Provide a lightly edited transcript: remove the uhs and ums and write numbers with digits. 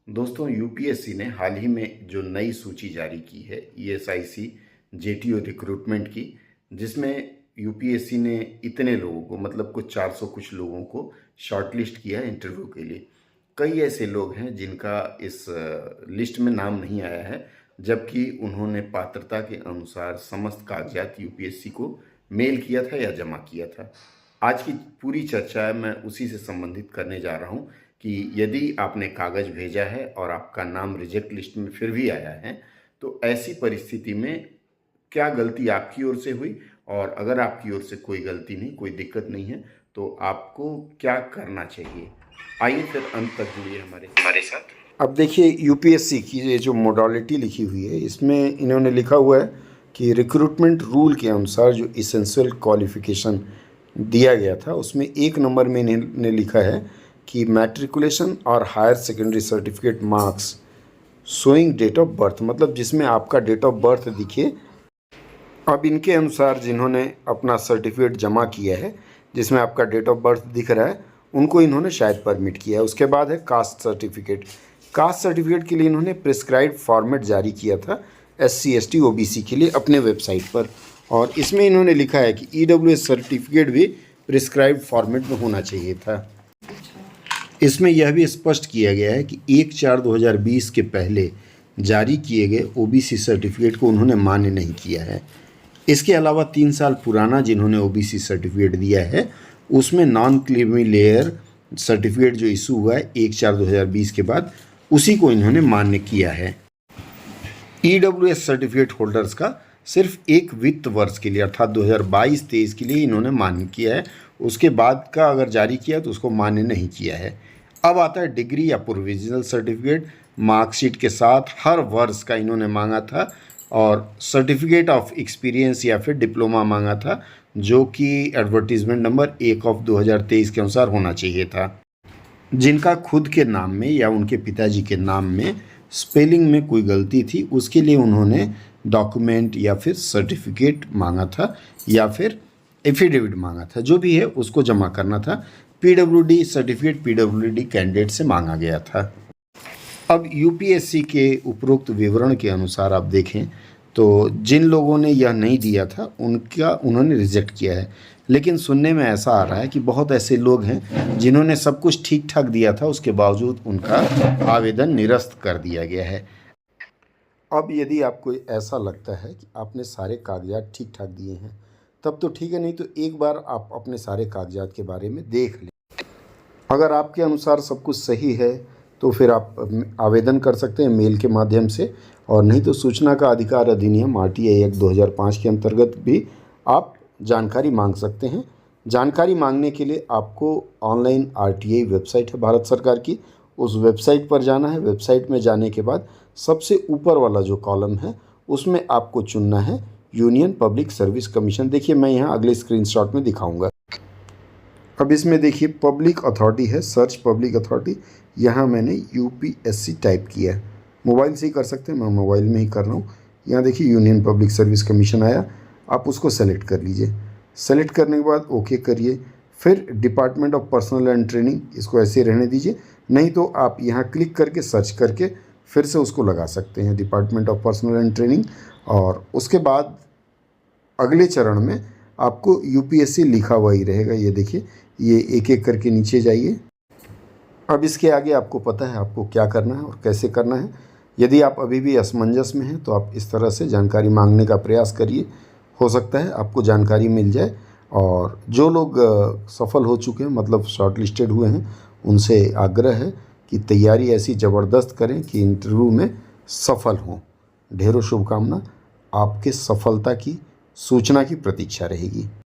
दोस्तों, यूपीएससी ने हाल ही में जो नई सूची जारी की है ईएसआईसी जेटीओ रिक्रूटमेंट की, जिसमें यूपीएससी ने इतने लोगों को मतलब कुछ 400 कुछ लोगों को शॉर्टलिस्ट किया है इंटरव्यू के लिए। कई ऐसे लोग हैं जिनका इस लिस्ट में नाम नहीं आया है, जबकि उन्होंने पात्रता के अनुसार समस्त कागजात यूपीएससी को मेल किया था या जमा किया था। आज की पूरी चर्चा मैं उसी से संबंधित करने जा रहा हूं कि यदि आपने कागज़ भेजा है और आपका नाम रिजेक्ट लिस्ट में फिर भी आया है, तो ऐसी परिस्थिति में क्या गलती आपकी ओर से हुई, और अगर आपकी ओर से कोई गलती नहीं, कोई दिक्कत नहीं है, तो आपको क्या करना चाहिए। आइए फिर अंत तक जुड़िए हमारे साथ। अब देखिए, यूपीएससी की ये जो मोडालिटी लिखी हुई है, इसमें इन्होंने लिखा हुआ है कि रिक्रूटमेंट रूल के अनुसार जो इसेंशियल क्वालिफिकेशन दिया गया था, उसमें 1 नंबर में इन्होंने लिखा है कि मैट्रिकुलेशन और higher secondary certificate marks showing date of birth, मतलब जिसमें आपका डेट ऑफ बर्थ दिखे। अब इनके अनुसार जिन्होंने अपना सर्टिफिकेट जमा किया है जिसमें आपका डेट ऑफ बर्थ दिख रहा है, उनको इन्होंने शायद परमिट किया है। उसके बाद है कास्ट सर्टिफिकेट। कास्ट सर्टिफिकेट के लिए इन्होंने प्रिस्क्राइब्ड फॉर्मेट जारी किया था SC ST OBC के लिए अपने वेबसाइट पर, और इसमें इन्होंने लिखा है कि EWS सर्टिफिकेट भी प्रिस्क्राइब्ड फॉर्मेट में होना चाहिए था। इसमें यह भी स्पष्ट किया गया है कि 1/4/2020 के पहले जारी किए गए OBC सर्टिफिकेट को उन्होंने मान्य नहीं किया है। इसके अलावा 3 साल पुराना जिन्होंने OBC सर्टिफिकेट दिया है, उसमें नॉन क्रीमी लेयर सर्टिफिकेट जो इशू हुआ है 1/4/2020 के बाद, उसी को इन्होंने मान्य किया है। EWS सर्टिफिकेट होल्डर्स का सिर्फ एक वित्त वर्ष के लिए अर्थात 2022-23 के लिए इन्होंने मान्य किया है। उसके बाद का अगर जारी किया तो उसको मान्य नहीं किया है। अब आता है डिग्री या प्रोविजनल सर्टिफिकेट मार्कशीट के साथ हर वर्ष का इन्होंने मांगा था, और सर्टिफिकेट ऑफ एक्सपीरियंस या फिर डिप्लोमा मांगा था, जो कि एडवर्टीजमेंट नंबर 1/2023 के अनुसार होना चाहिए था। जिनका खुद के नाम में या उनके पिताजी के नाम में स्पेलिंग में कोई गलती थी, उसके लिए उन्होंने डॉक्यूमेंट या फिर सर्टिफिकेट मांगा था या फिर एफिडेविट मांगा था, जो भी है उसको जमा करना था। PWD सर्टिफिकेट PWD कैंडिडेट से मांगा गया था। अब यूपीएससी के उपरोक्त विवरण के अनुसार आप देखें तो जिन लोगों ने यह नहीं दिया था उन्होंने रिजेक्ट किया है, लेकिन सुनने में ऐसा आ रहा है कि बहुत ऐसे लोग हैं जिन्होंने सब कुछ ठीक ठाक दिया था, उसके बावजूद उनका आवेदन निरस्त कर दिया गया है। अब यदि आपको ऐसा लगता है कि आपने सारे कागजात ठीक ठाक दिए हैं, तब तो ठीक है, नहीं तो एक बार आप अपने सारे कागजात के बारे में देख लें। अगर आपके अनुसार सब कुछ सही है तो फिर आप आवेदन कर सकते हैं मेल के माध्यम से, और नहीं तो सूचना का अधिकार अधिनियम RTI एक्ट 2005 के अंतर्गत भी आप जानकारी मांग सकते हैं। जानकारी मांगने के लिए आपको ऑनलाइन RTI वेबसाइट है भारत सरकार की, उस वेबसाइट पर जाना है। वेबसाइट में जाने के बाद सबसे ऊपर वाला जो कॉलम है उसमें आपको चुनना है यूनियन पब्लिक सर्विस कमीशन। देखिए, मैं यहाँ अगले स्क्रीनशॉट में दिखाऊंगा। अब इसमें देखिए पब्लिक अथॉरिटी है, सर्च पब्लिक अथॉरिटी। यहाँ मैंने यूपीएससी टाइप किया है, मोबाइल से ही कर सकते हैं, मैं मोबाइल में ही कर रहा हूँ। यहाँ देखिए यूनियन पब्लिक सर्विस कमीशन आया, आप उसको सेलेक्ट कर लीजिए। सेलेक्ट करने के बाद ओके करिए। फिर department of personal and training, इसको ऐसे रहने दीजिए, नहीं तो आप यहाँ क्लिक करके सर्च करके फिर से उसको लगा सकते हैं department of personal and training. और उसके बाद अगले चरण में आपको यूपीएससी लिखा हुआ ही रहेगा। ये देखिए, ये एक एक करके नीचे जाइए। अब इसके आगे आपको पता है आपको क्या करना है और कैसे करना है। यदि आप अभी भी असमंजस में हैं तो आप इस तरह से जानकारी मांगने का प्रयास करिए, हो सकता है आपको जानकारी मिल जाए। और जो लोग सफल हो चुके हैं, मतलब शॉर्ट लिस्टेड हुए हैं, उनसे आग्रह है कि तैयारी ऐसी ज़बरदस्त करें कि इंटरव्यू में सफल हों। ढेरों शुभकामना। आपके सफलता की सूचना की प्रतीक्षा रहेगी।